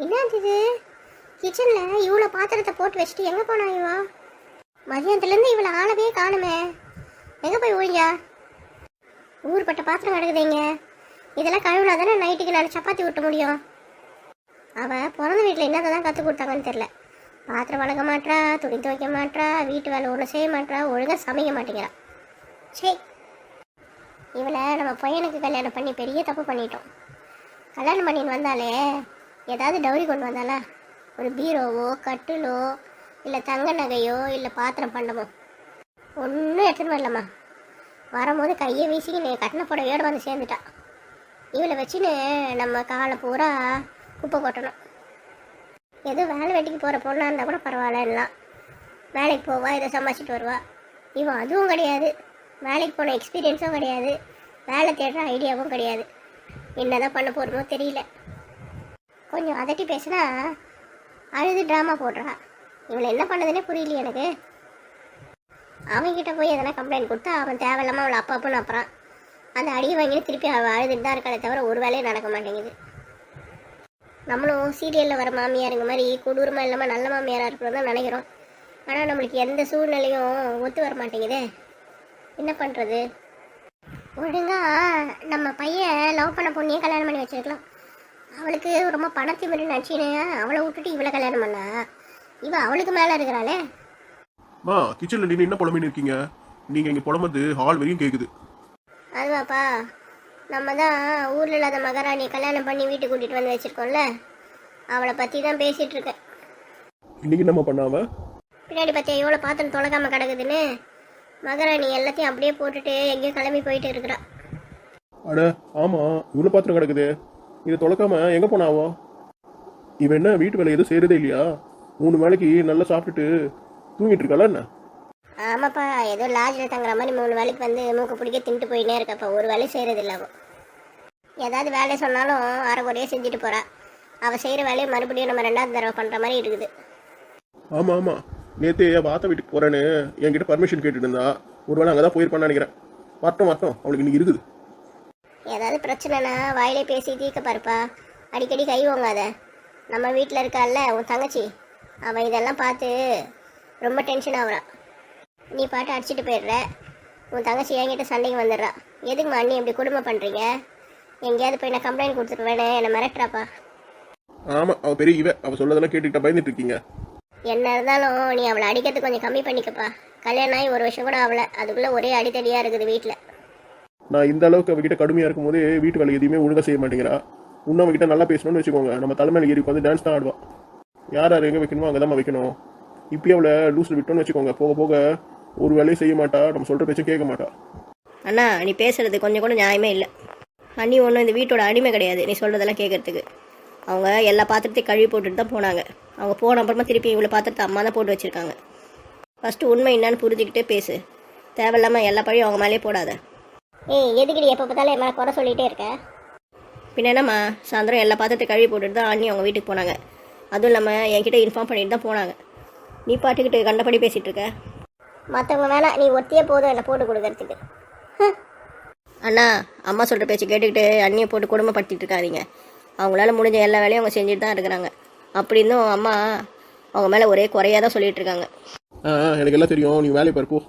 என்னது இது? கிச்சன்ல இவ்வளோ பாத்திரத்தை போட்டு வச்சுட்டு எங்கே போனா இவா? மதியானத்துலேருந்து இவளை ஆளவே காணுமே. எங்கே போய் ஒழிஞ்சா? ஊர்பட்ட பாத்திரம் கிடக்குதுங்க. இதெல்லாம் கழுவுனா தானே நைட்டுக்கு நான் சப்பாத்தி ஊட்ட முடியும். அவள் பிறந்த வீட்டில் என்னதை தான் கற்றுக் கொடுத்தாங்கன்னு தெரில. பாத்திரம் வளர்க்க மாட்டா, துணி துவைக்க மாட்டா, வீட்டு வேலை ஒன்றும் செய்ய மாட்டா, ஒழுங்காக சமைக்க மாட்டேங்கிறா. சரி, இவளை நம்ம பையனுக்கு கல்யாணம் பண்ணி பெரிய தப்பு பண்ணிட்டோம். கல்யாணம் பண்ணின்னு வந்தாலே ஏதாவது டவுரி கொண்டு வந்தாலா? ஒரு பீரோவோ கட்டிலோ இல்லை தங்க நகையோ இல்லை பாத்திரம் பண்ணமோ ஒன்றும் எடுத்துன்னு வரலம்மா. வரும்போது கையை வீசிக்கின்னு கட்டின புடவையோடு வந்து சேர்ந்துட்டா. இவளை வச்சுன்னு நம்ம காலை பூரா குப்பை கொட்டணும். ஏதோ வேலை வெட்டிக்கு போகிற பொண்ணாக இருந்தால் கூட பரவாயில்ல, எல்லாம் வேலைக்கு போவா, இதை சமாளிச்சுட்டு வருவா. இவன் அதுவும் கிடையாது, வேலைக்கு போன எக்ஸ்பீரியன்ஸும் கிடையாது, வேலை தேடுற ஐடியாவும் கிடையாது. என்னதான் பண்ண போகிறோமோ தெரியல. கொஞ்சம் அதட்டி பேசுனா அழுது ட்ராமா போடுறா. இவளை என்ன பண்ணதுன்னே புரியலையே எனக்கு. அவன்கிட்ட போய் எதனா கம்ப்ளைண்ட் கொடுத்தா அவன் தேவையில்லாமல் அவளை அப்பா அப்புன்னு அப்புறம் அந்த அடியை வாங்கிட்டு திருப்பி அவள் அழுதுட்டு தான் இருக்காளே தவிர ஒரு வேலையும் நடக்க மாட்டேங்குது. நம்மளும் சீரியலில் வர மாமியாருங்க மாதிரி கொடூரமாக இல்லாமல் நல்ல மாமியாராக இருக்கிறோம் தான் நினைக்கிறோம். ஆனால் நம்மளுக்கு எந்த சூழ்நிலையும் ஒத்து வர மாட்டேங்குதே. என்ன பண்ணுறது? ஒழுங்காக நம்ம பையன் லவ் பண்ண பொண்ணையே கல்யாணம் பண்ணி வச்சுருக்கலாம். அவளுக்கு ரொம்ப பணத்தை மாதிரி நினச்சின்னு அவளை விட்டுட்டு இவளை கல்யாணம் பண்ணா. இவள் அவளுக்கு மேலே இருக்கிறாளே. மா, கிச்சனில் நீங்கள் என்ன புலம்பின்னு இருக்கீங்க? நீங்கள் இங்கே புலம்புறது ஹால் வரையும் கேட்குது. அதுவாப்பா, நம்ம தான் ஊரில் இல்லாத மகாராணியை கல்யாணம் பண்ணி வீட்டுக்கு கூட்டிகிட்டு வந்து வச்சுருக்கோம்ல, அவளை பற்றி தான் பேசிகிட்டு இருக்கேன். இன்னைக்கு நம்ம பண்ணாம பின்னாடி பார்த்தியா எவ்வளோ பாத்திரம் தொலைக்காமல் கிடக்குதுன்னு. மகாராணி எல்லாத்தையும் அப்படியே போட்டுட்டு எங்கேயோ கிளம்பி போயிட்டு இருக்கிறா. அட ஆமாம், இவ்வளோ பாத்திரம் கிடக்குது. இதை தொலைக்காம எங்கே போனாவோ? இவன் என்ன வீட்டு வேலை எதுவும் செய்கிறதே இல்லையா? 3 வேளைக்கு நல்லா சாப்பிட்டுட்டு தூங்கிட்டு இருக்காளா என்ன? ஆமாப்பா, ஏதோ லாட்ஜில் தங்குற மாதிரி 3 வேலைக்கு வந்து மூக்க பிடிக்க தின்ட்டு போயினே இருக்கப்பா. ஒரு வேலையும் செய்கிறது இல்லாமல் ஏதாவது வேலையை சொன்னாலும் அரைக்குறையாக செஞ்சுட்டு போகிறா. அவள் செய்கிற வேலையை மறுபடியும் நம்ம 2வது தடவை பண்ணுற மாதிரி இருக்குது. ஆமாம் ஆமாம், நேற்று என் வாத்த வீட்டுக்கு போகிறேன்னு என்கிட்ட பர்மிஷன் கேட்டுட்டு இருந்தா. ஒரு வேளை அங்கே தான் போயிருப்பான்னு நினைக்கிறேன். வரட்டும் அவளுக்கு இன்னைக்கு இருக்குது. ஏதாவது பிரச்சனைனா வாயிலே பேசி தீர்க்க பாருப்பா. அடிக்கடி கை வாங்காத. நம்ம வீட்டில் இருக்கால உன் தங்கச்சி, அவள் இதெல்லாம் பார்த்து ரொம்ப டென்ஷன் ஆகுறா. நீ பாட்டு அடிச்சுட்டு போயிடுற. உன் தங்கச்சி என்கிட்ட சண்டைக்கு வந்துடுறா. எதுக்குமா அண்ணி இப்படி குடும்பை பண்ணுறீங்க? எங்கேயாவது போய் நான் கம்ப்ளைண்ட் கொடுத்துட்டு வேணே என்னை மிரட்டுறாப்பா. ஆமாம், அவள் பெரிய அவள் சொல்லதெல்லாம் கேட்டுக்கிட்ட பயந்துட்டு இருக்கீங்க. என்ன இருந்தாலும் நீ அவளை அடிக்கிறது கொஞ்சம் கம்மி பண்ணிக்கப்பா. கல்யாணம் ஆகி 1 வருஷம் கூட அவளை, அதுக்குள்ளே ஒரே அடித்தடியாக இருக்குது வீட்டில். நான் இந்த அளவுக்கு அவகிட்ட கடுமையாக இருக்கும்போது வீட்டு வேலை எதையுமே ஒழுங்காக செய்ய மாட்டேங்கிறா. இன்னும் அவகிட்ட நல்லா பேசணும்னு வச்சுக்கோங்க, நம்ம தலைமையில் ஏறி வந்து டான்ஸ் தான் ஆடுவான். யார் எங்கே வைக்கணுமோ அங்கே தான் வைக்கணும். இப்போயே அவளை லூஸில் விட்டோன்னு வச்சுக்கோங்க, போக போக ஒரு வேலையும் செய்ய மாட்டா, நம்ம சொல்கிற பேச்சும் கேட்க மாட்டா. அண்ணா, நீ பேசுறது கொஞ்சம் கூட நியாயமே இல்லை. அண்ணி ஒன்றும் இந்த வீட்டோட அடிமை கிடையாது நீ சொல்கிறதெல்லாம் கேட்கறதுக்கு. அவங்க எல்லா பாத்திரத்தையும் கழுவி போட்டுட்டு தான் போனாங்க. அவங்க போன அப்புறமா திருப்பி இவ்வளோ பாத்திரத்தை அம்மா தான் போட்டு வச்சுருக்காங்க. ஃபஸ்ட்டு உண்மை என்னன்னு புரிஞ்சுக்கிட்டே பேசு. தேவையில்லாமல் எல்லா பழியும் அவங்க மேலே போடாத. எதுக்கடி எப்போ பார்த்தாலும் என் மேலே குறை சொல்லிகிட்டே இருக்க? பின்ன என்னம்மா, சாயந்தரம் எல்லா பாத்திரத்தை கழுவி போட்டுட்டு தான் அண்ணி அவங்க வீட்டுக்கு போனாங்க. அதுவும் இல்லாமல் என்கிட்ட இன்ஃபார்ம் பண்ணிட்டு தான் போனாங்க. நீ பாட்டுக்கிட்டு கண்டபடி பேசிகிட்டு இருக்க. மற்றவங்க வேணாம், நீ ஒத்தியே போதும் என்னை போட்டு கொடுக்கறதுக்கு. அண்ணா, அம்மா சொல்கிற பேச்சு கேட்டுக்கிட்டு அண்ணியை போட்டு குடும்பப்படுத்திட்டு இருக்காதீங்க. அவங்களால முடிஞ்ச எல்லா வேலையும் அவங்க செஞ்சுட்டு தான் இருக்கிறாங்க. அப்படி இருந்தும் அம்மா அவங்க மேலே ஒரே குறையாக தான் சொல்லிட்டு இருக்காங்க. எனக்கு எல்லாம் தெரியும், நீ வேலையை பார்ப்போம்.